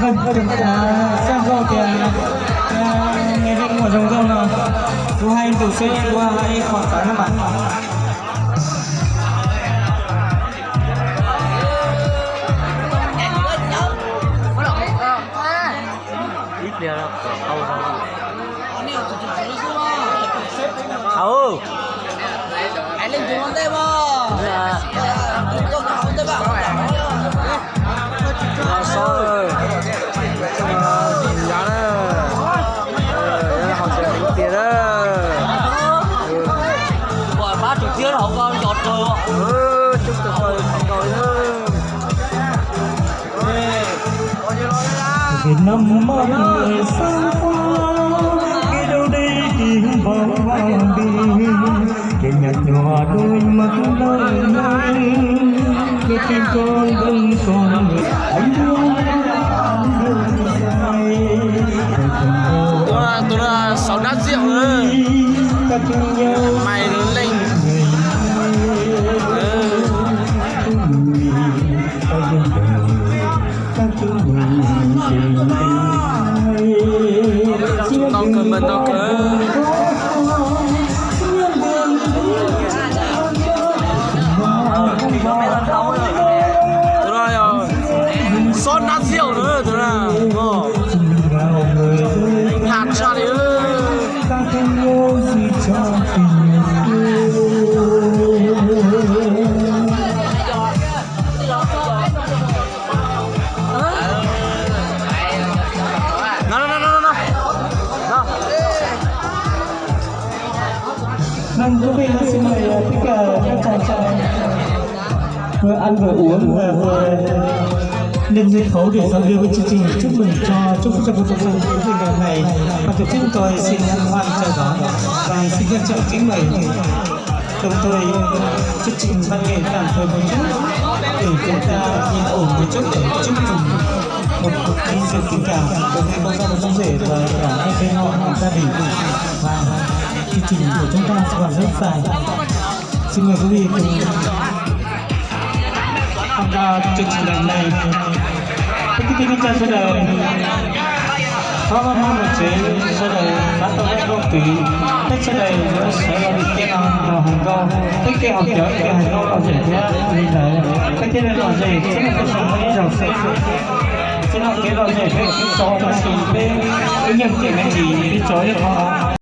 Vâng, xem rồi thì nghe đến một dòng dâu nào chú hai từ xe qua hai khoảng cái các bạn. Ít liền đâu, không sao. Anh lên xuống đây mà. Tôi không đây bạn. Rồi. Giá đó. Họ sẽ tính tiền đó. Gọi 30 tiếng họ con giọt rồi. Chúc tuyệt vời không cầu nữa. Việt Nam mong người xa qua, nghe đâu đây tiếng vang vang đi, kèm nhạc nhòa đôi mắt đôi ngây, nghe tim con vẫn còn người anh luôn Tôi là 6 nát rượu nữa. Mày lớn lên. Tao cầm mình tao cỡ. Tôi là sót nát rượu nữa tôi là. Hạt ra đi ơi. Vâng, quý vị xin mời tất cả các chàng trai vừa ăn vừa uống và vừa lên sân khấu để giao lưu với chương trình chúc mừng chúc cho cuộc sống của chương trình này. Ban tổ chức tôi xin hân hoan chào đón và xin trân trọng kính mời đồng thời chương trình văn nghệ tạm thời một chút để chúng ta yên ổn một chút để chúc mừng một cuộc thi sự tình cảm của hai con dâu và con rể và cả hai bên họ gia đình và chương trình của chúng ta sẽ còn rất dài. Xin mời quý vị cùng tham gia chương trình lần này. Thưa quý vị khán giả sau đây, có một chế sau đây bắt đầu với công ty. Tiếp sau đây sẽ là vị tiên on và hàng câu. Tất cả học giáo cái hàng câu còn dễ thế nên là cái tên là còn dễ rất là có mấy dòng sẽ cái nó cái rồi dễ cái cho nó xin bên cái nhân kiện này thì cái chối được không?